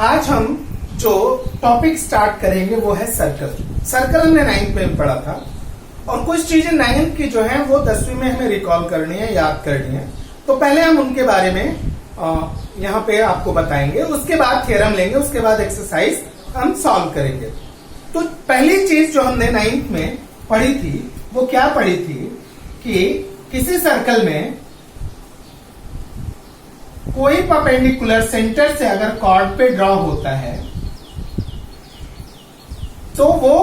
आज हम जो टॉपिक स्टार्ट करेंगे वो है सर्कल। सर्कल हमने 9th में पढ़ा था और कुछ चीजें 9th की जो है वो 10वीं में हमें रिकॉल करनी है, याद करनी है। तो पहले हम उनके बारे में यहाँ पे आपको बताएंगे, उसके बाद थ्योरम लेंगे, उसके बाद एक्सरसाइज हम सॉल्व करेंगे। तो पहली चीज जो हमने 9th में पढ़ी थी वो क्या पढ़ी थी कि किसी सर्कल में कोई परपेंडिकुलर सेंटर से अगर कॉर्ड पे ड्रॉ होता है तो वो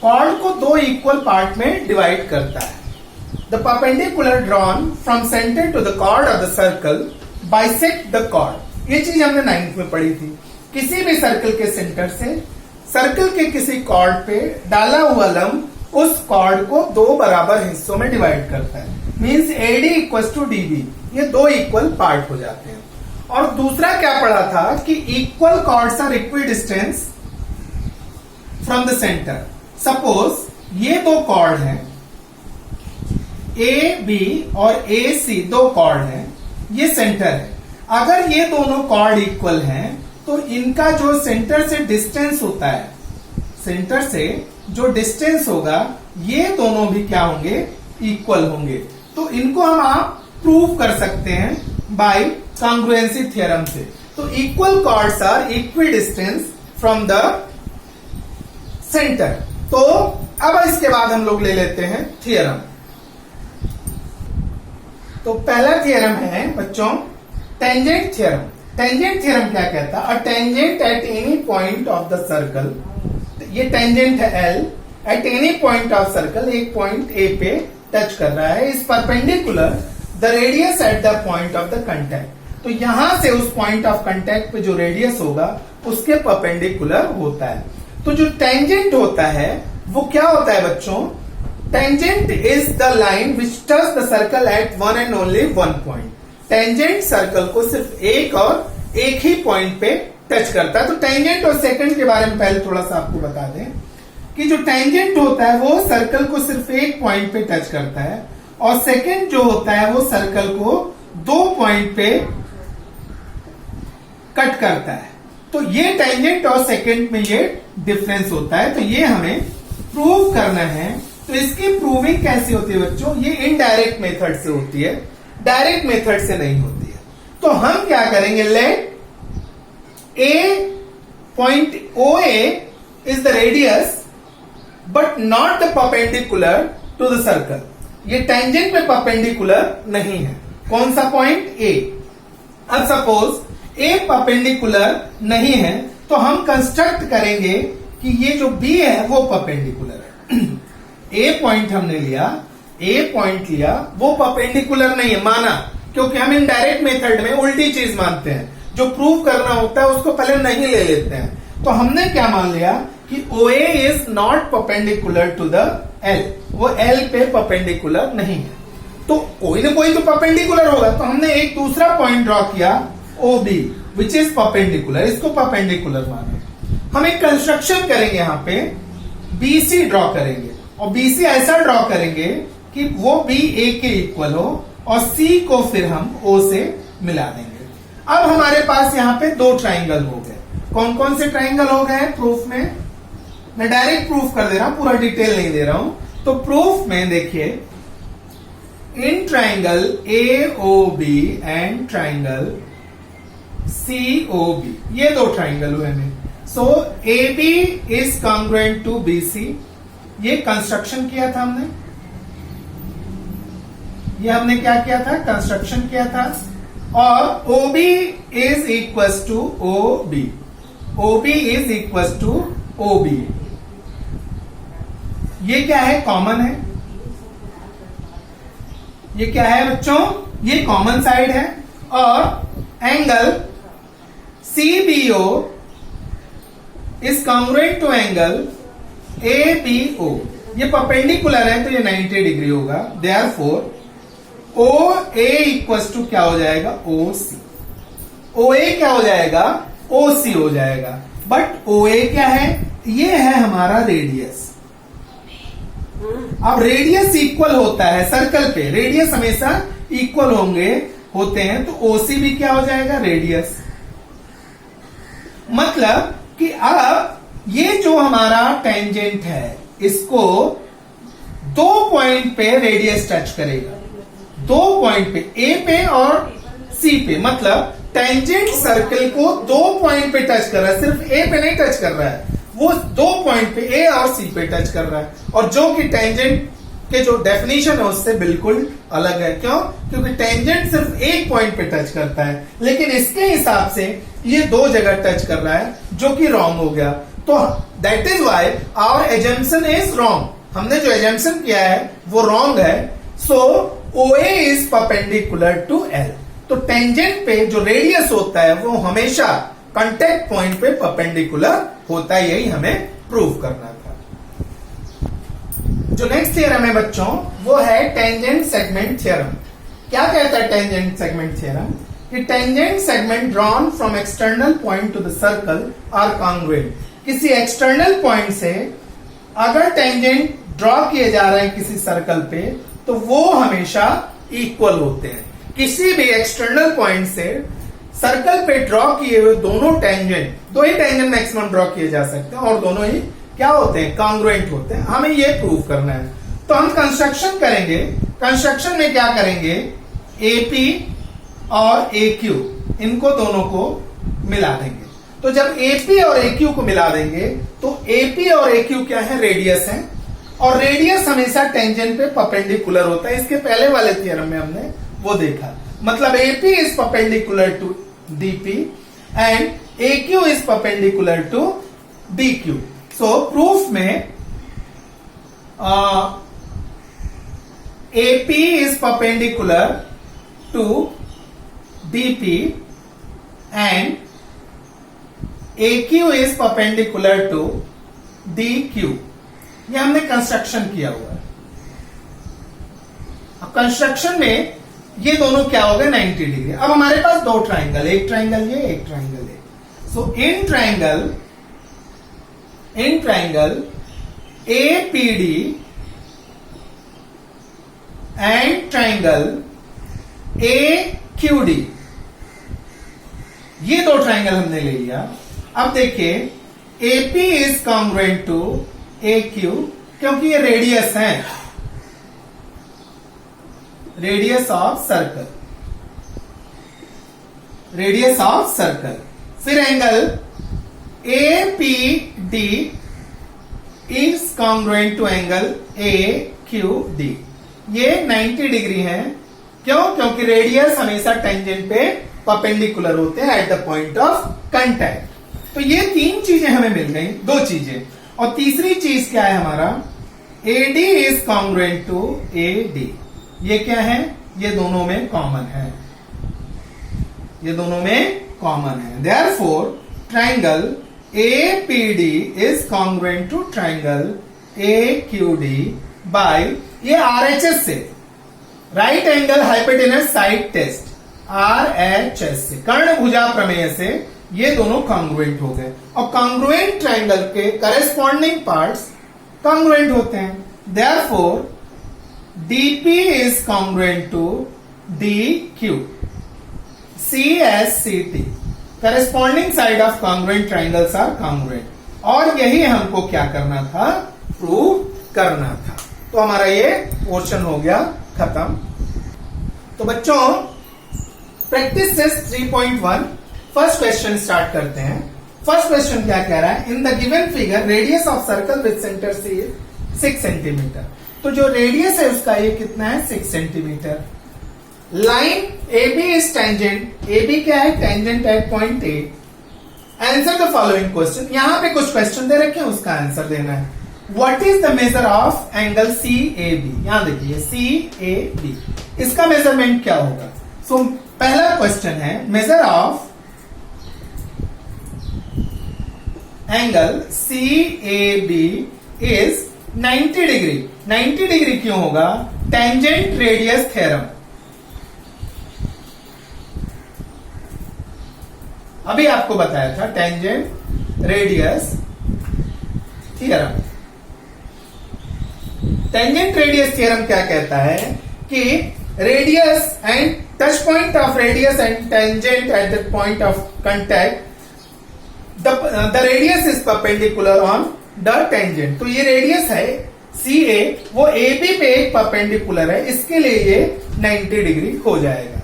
कॉर्ड को दो इक्वल पार्ट में डिवाइड करता है। The perpendicular drawn from centre to the chord of the circle bisect the chord. ये चीज हमने 9th में पढ़ी थी। किसी भी सर्कल के सेंटर से सर्कल के किसी कॉर्ड पे डाला हुआ लंब उस कॉर्ड को दो बराबर हिस्सों में डिवाइड करता है। Means AD equal to DB, ये दो इक्वल पार्ट हो जाते हैं। और दूसरा क्या पढ़ा था कि equal chords are equidistance from the centre. Suppose ये दो कॉर्ड हैं, AB और AC दो कॉर्ड हैं, ये सेंटर है। अगर ये दोनों कॉर्ड इक्वल हैं तो इनका जो सेंटर से डिस्टेंस होता है, सेंटर से जो डिस्टेंस होगा, ये दोनों भी क्या होंगे, इक्वल होंगे। तो इनको हम आप प्रूव कर सकते हैं बाय कॉन्ग्रुएंसी थ्योरम से। तो equal chords are equidistance from the centre. तो अब इसके बाद हम लोग ले लेते हैं थ्योरम। तो पहला थ्योरम है बच्चों टेंजेंट थ्योरम। टेंजेंट थ्योरम क्या कहता है? A tangent at any point of the circle, ये टेंजेंट है L, at any point of circle, एक पॉइंट A पे टच कर रहा है, is perpendicular the radius at the point of the contact. तो यहां से उस पॉइंट ऑफ कंटेक्ट पे जो रेडियस होगा उसके परपेंडिकुलर होता है। तो जो टेंजेंट होता है वो क्या होता है बच्चों? Tangent is the line which touch the circle eight one and only one point. Tangent circle को सिर्फ एक और एक ही पॉइंट पे टच करता है। तो टेंजेंट और सेकंड के बारे में पहले थोड़ा सा आपको बता दें कि जो टेंजेंट होता है वो सर्कल को सिर्फ एक पॉइंट पे टच करता है और सेकंड जो होता है वो सर्कल को दो पॉइंट पे कट करता है। तो ये टेंजेंट और सेकंड में ये डिफरेंस होता है। तो ये हमें प्रूव करना है। तो इसकी प्रूविंग कैसी होती है बच्चों? ये इनडायरेक्ट मेथड से होती है, डायरेक्ट मेथड से नहीं होती है। तो हम क्या करेंगे, late A point OA is the radius but not the perpendicular to the circle। ये टेंजेंट पे परपेंडिकुलर नहीं है। कौन सा पॉइंट? A। अब सपोज A परपेंडिकुलर नहीं है तो हम कंस्ट्रक्ट करेंगे कि ये जो B है वो परपेंडिकुलर है। A पॉइंट हमने लिया, A पॉइंट लिया, वो परपेंडिकुलर नहीं है माना, क्योंकि हम इनडायरेक्ट मेथड में उल्टी चीज मानते हैं। जो प्रूव करना होता है उसको पहले नहीं ले लेते हैं। तो हमने क्या मान लिया कि OA is not perpendicular to the L, वो L पे परपेंडिकुलर नहीं है। तो कोई ना कोई तो परपेंडिकुलर होगा। तो हमने एक दूसरा पॉइंट ड्रॉ किया OB विच इज परपेंडिकुलर, इसको परपेंडिकुलर माने। हम एक कंस्ट्रक्शन करेंगे, यहाँ पे BC ड्रॉ करेंगे और BC ऐसा ड्रॉ करेंगे कि वो B A के इक्वल हो और C को फिर हम O से मिला देंगे। अब हमारे पास यहाँ पे दो ट्राइंगल हो गए। कौन कौन से ट्राइंगल हो गए प्रूफ में? मैं डायरेक्ट प्रूफ कर दे रहा हूं, पूरा डिटेल नहीं दे रहा हूं। तो प्रूफ में देखिए, in triangle AOB and triangle COB, ये दो ट्राइंगल हुए हैं। So AB is congruent to BC। ये कंस्ट्रक्शन किया था हमने, ये हमने क्या किया था? कंस्ट्रक्शन किया था। और OB is equal to OB, OB is equal to OB। ये क्या है? कॉमन है। ये क्या है बच्चों? ये कॉमन साइड है। और angle CBO is congruent to angle ABO। ये परपेंडिकुलर है तो ये 90 डिग्री होगा। देयरफॉर OA इक्वल टू क्या हो जाएगा? OC। OA क्या हो जाएगा? OC हो जाएगा। बट OA क्या है? ये है हमारा रेडियस। अब रेडियस इक्वल होता है सर्कल पे, रेडियस हमेशा इक्वल होते हैं, तो OC भी क्या हो जाएगा? रेडियस। मतलब कि अब ये जो हमारा टेंजेंट है इसको 2 पॉइंट पे रेडियस टच करेगा, 2 पॉइंट पे, ए पे और सी पे। मतलब टेंजेंट सर्कल को 2 पॉइंट पे टच कर रहा है, सिर्फ ए पे नहीं टच कर रहा है, वो 2 पॉइंट पे ए और सी पे टच कर रहा है, और जो कि टेंजेंट के जो डेफिनेशन है उससे बिल्कुल अलग है। क्यों? क्योंकि टेंजेंट सिर्फ एक पॉइंट पे टच करता है, लेकिन इसके हिसाब से ये 2 जगह टच कर रहा है, जो कि रॉन्ग हो गया। तो that is why our assumption is wrong. हमने जो एजम्पशन किया है वो रॉन्ग है। So OA is perpendicular to L। तो टेंजेंट पे जो रेडियस होता है वो हमेशा कांटेक्ट पॉइंट पे परपेंडिकुलर होता है, यही हमें प्रूव करना था। जो नेक्स्ट थ्योरम है बच्चों वो है टेंजेंट सेगमेंट थ्योरम। क्या कहता है टेंजेंट सेगमेंट थ्योरम? कि tangent segment drawn from external point to the circle are congruent. किसी एक्सटर्नल पॉइंट से अगर टेंजेंट ड्रॉ किए जा रहे हैं किसी सर्कल पे तो वो हमेशा इक्वल होते हैं। किसी भी एक्सटर्नल पॉइंट से सर्कल पे ड्रॉ किए हुए दोनों टेंजेंट, 2 ही टेंजेंट मैक्सिमम ड्रॉ किए जा सकते हैं और दोनों ही क्या होते हैं? कॉन्ग्रुएंट होते हैं। हमें ये प्रूव करना है। तो हम कंस्ट्रक्शन करेंगे। कंस्ट्रक्शन में क्या करेंगे? AP और AQ इनको दोनों को मिला देंगे। तो जब AP और AQ को मिला देंगे तो AP और AQ क्या है? रेडियस है, और रेडियस हमेशा टेंजेंट पे परपेंडिकुलर होता है। इसके पहले वाले थ्योरम में हमने वो देखा। मतलब AP is perpendicular to DP and AQ is perpendicular to DQ। So proof में AP is perpendicular to DP and AQ is perpendicular to DQ। ये हमने कंस्ट्रक्शन किया हुआ है। अब कंस्ट्रक्शन में ये दोनों क्या हो गए? 90 डिग्री। अब हमारे पास 2 ट्राइंगल, एक ट्राइंगल ये, एक ट्राइंगल ये। So in triangle APD and triangle AQD, ये 2 ट्राइंगल हमने ले लिया। अब देखिए AP is congruent to AQ क्योंकि ये रेडियस है, radius of circle, radius of circle. फिर angle APD is congruent to angle AQD। ये 90 डिग्री है। क्यों? क्योंकि रेडियस हमेशा टेंजेंट पे परपेंडिकुलर होते हैं eight the point of contact. तो ये 3 चीजें हमें मिल गई, 2 चीजें। और तीसरी चीज क्या है हमारा? AD is congruent to AD। ये क्या है? ये दोनों में कॉमन है, ये दोनों में कॉमन है। Therefore triangle APD is congruent to triangle AQD by ये RHS से, right angle hypotenuse side test, RHS से, कर्ण भुजा प्रमेय से ये दोनों कॉन्ग्रुएंट हो गए। और कॉन्ग्रुएंट ट्राइंगल के करेस्पॉन्डिंग पार्ट्स कॉन्ग्रुएंट होते हैं। Therefore DP is congruent to DQ, CSCT, corresponding side of congruent triangles are congruent। और यही हमको क्या करना था? प्रूव करना था। तो हमारा ये पोर्शन हो गया खत्म। तो बच्चों practice test 3.1 first question start करते हैं। फर्स्ट क्वेश्चन क्या कह रहा है? In the given figure radius of circle with centre C 6 centimetre. तो जो रेडियस है उसका ये कितना है? 6 centimetre. Line AB is tangent, AB क्या है? Tangent at point A। Answer the following question. यहां पे कुछ क्वेश्चन दे रखे हैं, उसका आंसर देना है। What is the measure of angle CAB? यहां देखिए CAB, इसका मेजरमेंट क्या होगा? सो पहला क्वेश्चन है major of angle CAB is 90 degree. 90 degree क्यों होगा? Tangent radius theorem. अभी आपको बताया था tangent radius theorem. Tangent radius theorem क्या कहता है कि radius and touch point of radius and tangent at the point of contact the radius is perpendicular on the tangent. तो ये रेडियस है सी ए, वो ए बी पे एक परपेंडिकुलर है, इसके लिए ये 90 डिग्री हो जाएगा।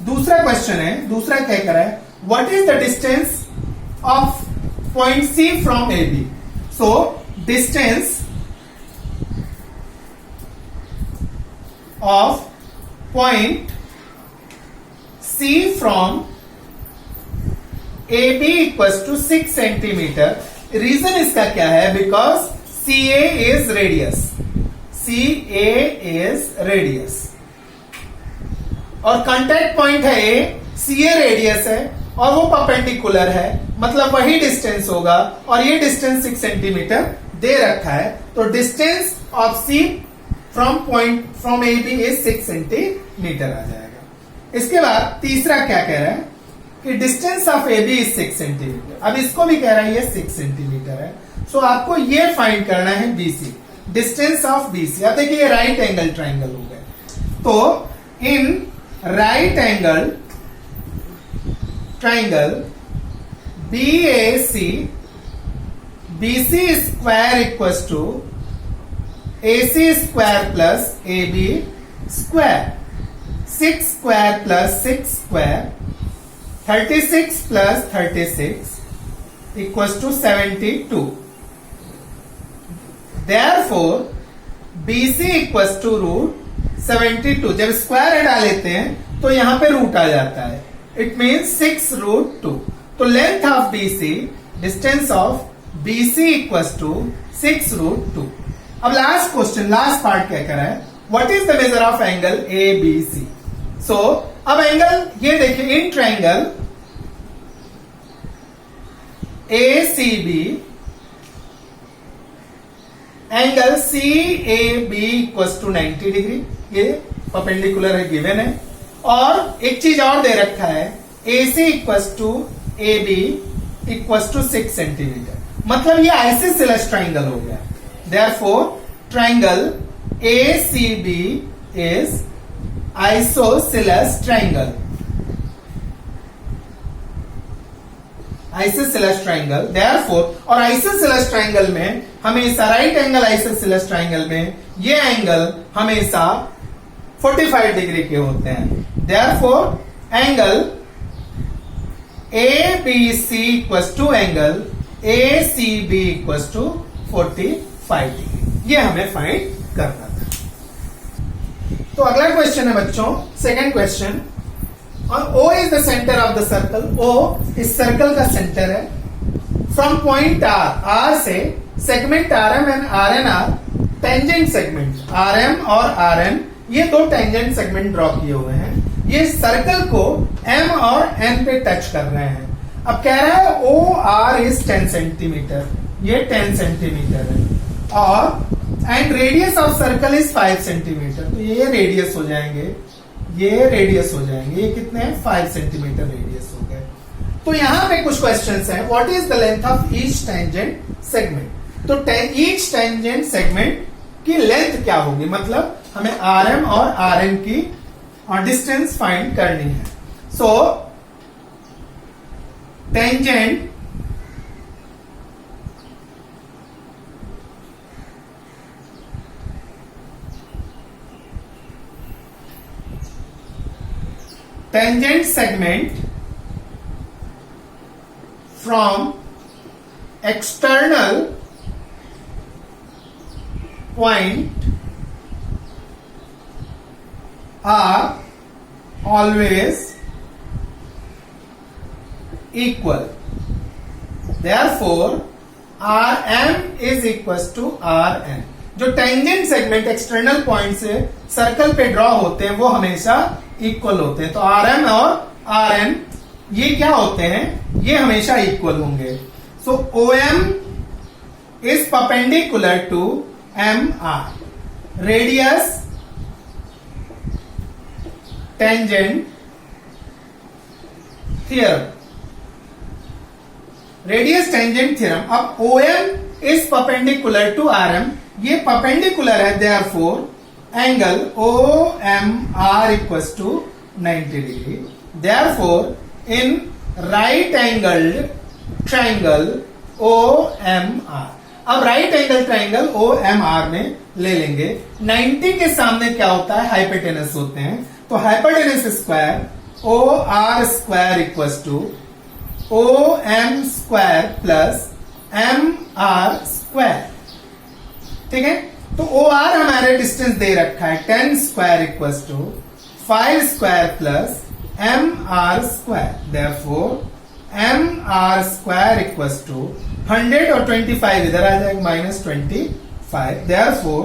दूसरा क्वेश्चन है, दूसरा क्या कह रहा है, what is the distance of point C from A B. So distance of point C from A B equals to 6 centimetre. Reason इसका क्या है, because C A is radius, C A is radius और contact point है A, C A radius है और वो perpendicular है, मतलब वही डिस्टेंस होगा और ये डिस्टेंस 6 सेंटीमीटर दे रखा है। तो distance of C from A B is 6 centimetre आ जाएगा। इसके बाद तीसरा क्या कह रहा है कि distance of A B is 6 centimetre. अब इसको भी कह रहा है ये 6 सेंटीमीटर है। सो आपको ये फाइंड करना है बीसी, डिस्टेंस ऑफ बीसी। अब देखिए राइट एंगल ट्राइंगल हो गए, तो in right angle triangle BAC, BC square equals to AC square plus AB square, 6 square plus 6 square, 36 plus 36 equals to 72। Therefore BC equals to root 72। जब square हटा लेते हैं तो यहां पे रूट आ जाता है, इट मीन्स 6 रूट 2। तो length of BC, distance of BC equals to 6 root 2। अब लास्ट क्वेश्चन, लास्ट पार्ट क्या कर रहा है, what is the measure of angle ABC। सो अब एंगल ये देखिए, in triangle ACB angle CAB equals to 90 degree, ये परपेंडिकुलर है, गिवन है। और एक चीज और दे रखा है, AC equals to AB equals to 6 centimetre, मतलब ये आइसोसेलेस ट्राइंगल हो गया। Therefore triangle ACB is isosceles triangle, isosceles triangle. Therefore और आइसोसेलेस ट्राइंगल में हमेशा, राइट एंगल आइसोसेलेस ट्राइंगल में ये एंगल हमेशा 45 डिग्री के होते हैं। Therefore angle ABC equals to angle ACB equals to 45 degree, ये हमें फाइंड करना था। तो अगला क्वेश्चन है बच्चों, second question. O is the center of the circle, O इस सर्कल का सेंटर है। फ्रॉम पॉइंट R से segment RM and RN are tangent segment, RM और RN ये दो टेंजेंट सेगमेंट ड्रॉ किए हुए हैं। ये सर्कल को M और N पे टच कर रहे हैं। अब कह रहा है OR इज 10 सेंटीमीटर, ये 10 सेंटीमीटर है और and radius of circle is 5 centimetre. तो ये रेडियस हो जाएंगे, ये रेडियस हो जाएंगे, ये कितने हैं, 5 सेंटीमीटर रेडियस हो गए। तो यहां पे कुछ क्वेश्चंस हैं, what is the length of each tangent segment. तो ईच टेंजेंट सेगमेंट की लेंथ क्या होगी, मतलब हमें RM और RN की डिस्टेंस फाइंड करनी है। So tangent tangent segment from external point are always equal. Therefore RM is equals to RN। जो टेंजेंट सेगमेंट एक्सटर्नल पॉइंट से सर्कल पे ड्रॉ होते हैं वो हमेशा इक्वल होते हैं। तो RM और RN ये क्या होते हैं, ये हमेशा इक्वल होंगे। So OM is perpendicular to MR, radius tangent theorem, radius tangent theorem. अब OM is perpendicular to RM, ये परपेंडिकुलर है, therefore angle OMR equals to 90 degree. Therefore in right angled triangle OMR। अब right angle triangle OMR में ले लेंगे। 90 के सामने क्या होता है, हाइपोटेनस होते हैं। तो hypotenuse square OR square equals to OM square plus MR square. ठीक है, तो OR हमारे डिस्टेंस दे रखा है 10 square equals to 5 square plus MR square. Therefore MR square equals to 100 और 25 इधर आ जाएगा -25। देयरफॉर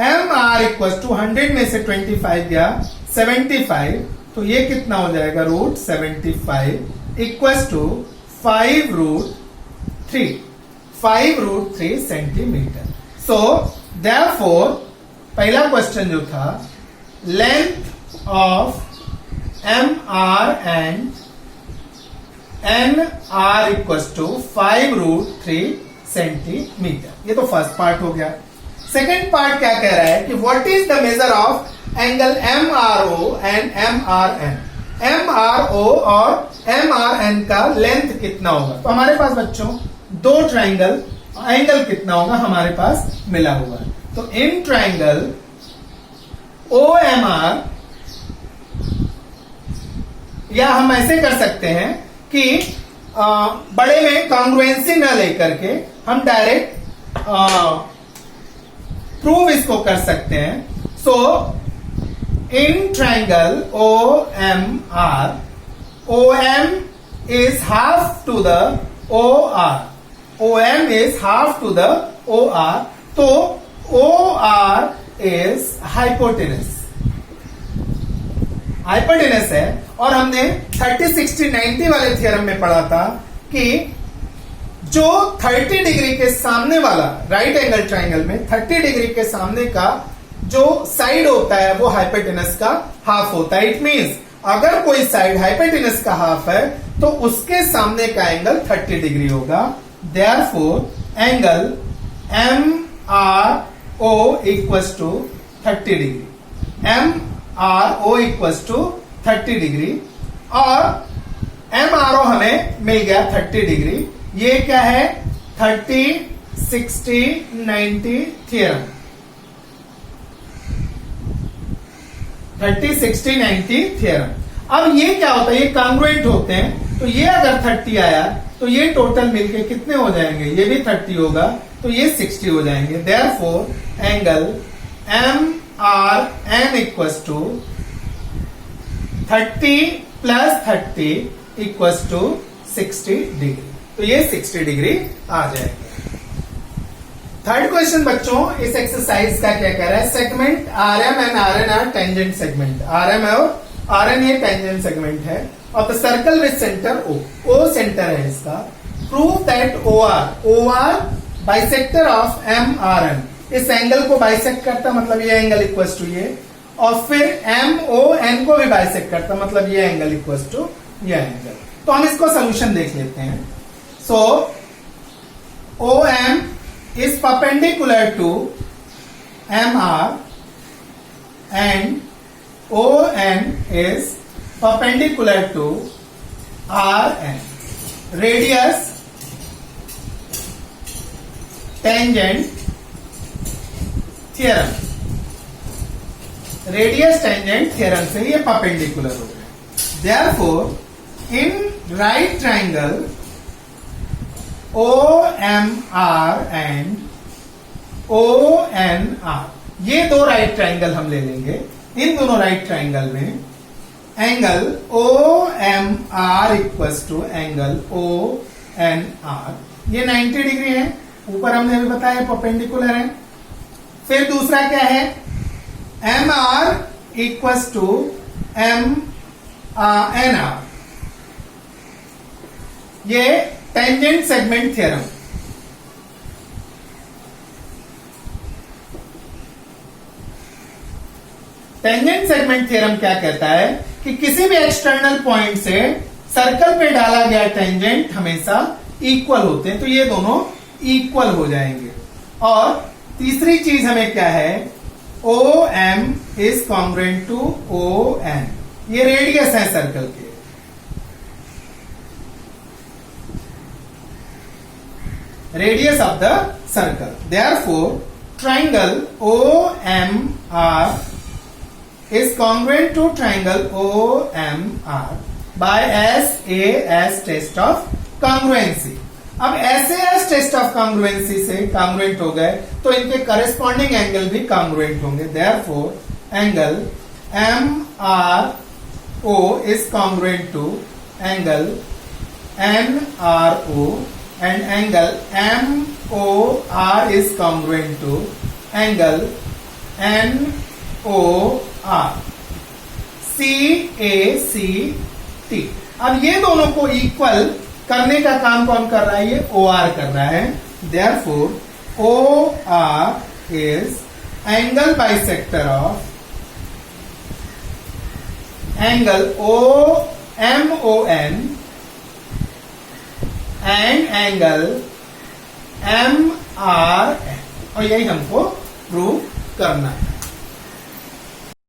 MR इक्वल्स टू 100 में से 25 गया 75, तो ये कितना हो जाएगा √75 equals to 5√3 centimetre. So therefore पहला क्वेश्चन जो था, length of MR and NR equals to 5√3 centimetre. ये तो फर्स्ट पार्ट हो गया। सेकेंड पार्ट क्या कह रहा है कि what is the measure of angle MRO and MRN। MRO और MRN का लेंथ कितना होगा। तो हमारे पास बच्चों दो ट्राइंगल, एंगल कितना होगा हमारे पास मिला हुआ है। तो इन ट्राइंगल OMR, या हम ऐसे कर सकते हैं कि बड़े में कॉन्ग्रुएंसी न लेकर के हम डायरेक्ट प्रूव इसको कर सकते हैं। So in triangle OMR, OM is half to the OR, OM is half to the OR, तो OR is hypotenuse है। और हमने 30, 60, 90 वाले थ्योरम में पढ़ा था कि जो 30 डिग्री के सामने वाला राइट एंगल ट्राइंगल में 30 डिग्री के सामने का जो साइड होता है वो हाइपोटेनस का हाफ होता है। इट मींस अगर कोई साइड हाइपोटेनस का हाफ है तो उसके सामने का एंगल 30 डिग्री होगा। Therefore angle MRO equals to 30 degree, MRO equals to 30 degree, और MRO हमें मिल गया 30 डिग्री। ये क्या है, 30, 60, 90 थ्योरम, 30, 60, 90 थ्योरम। अब ये क्या होता है, ये कॉन्ग्रुएंट होते हैं। तो ये अगर 30 आया तो ये टोटल मिलके कितने हो जाएंगे, ये भी 30 होगा तो ये 60 हो जाएंगे। Therefore angle MRN equals to 30 plus 30 equals to 60 degree. तो ये 60 डिग्री आ जाएगा। थर्ड क्वेश्चन बच्चों इस एक्सरसाइज का क्या कह रहा है, segment RM and RN are tangent segment. RM और RN ये टेंजेंट सेगमेंट है और the circle with centre O centre है इसका। Prove that OR bisector of MRN, इस एंगल को बाइसेक्ट करता मतलब ये एंगल इक्वल्स टू ये, और फिर MON को भी बाइसेक्ट करता मतलब ये एंगल इक्वल्स टू ये एंगल। तो हम इसको सोल्यूशन देख लेते हैं। सो OM is perpendicular to MR and ON is perpendicular to RN. Radius, tangent theorem, radius tangent theorem से ये परपेंडिकुलर हो गए। Therefore in right triangle OMR and ONR, ये दो राइट ट्राइंगल हम ले लेंगे। इन दोनों राइट ट्राइंगल में angle OMR equals to angle ONR, ये 90 डिग्री है, ऊपर हमने अभी बताया परपेंडिकुलर है। फिर दूसरा क्या है, MR इक्वल्स टू NR, ये tangent segment theorem. Tangent segment theorem क्या कहता है कि किसी भी एक्सटर्नल पॉइंट से सर्कल पे डाला गया टेंजेंट हमेशा इक्वल होते हैं, तो ये दोनों इक्वल हो जाएंगे। और तीसरी चीज हमें क्या है, OM is congruent to ON, ये रेडियस है सर्कल के। Radius of the circle. Therefore triangle OMR is congruent to triangle OMR by SAS test of congruency। अब SAS टेस्ट ऑफ कॉन्ग्रुएंसी से कॉन्ग्रुएंट हो गए तो इनके करस्पॉन्डिंग एंगल भी कॉन्ग्रुएंट होंगे। Therefore angle MRO is congruent to angle NRO and angle MOR is congruent to angle NOR। CACT। अब ये दोनों को इक्वल करने का काम कौन कर रहा है? ये OR कर रहा है। Therefore OR is angle bisector of angle MON and angle MRN, और यही हमको प्रूव करना है।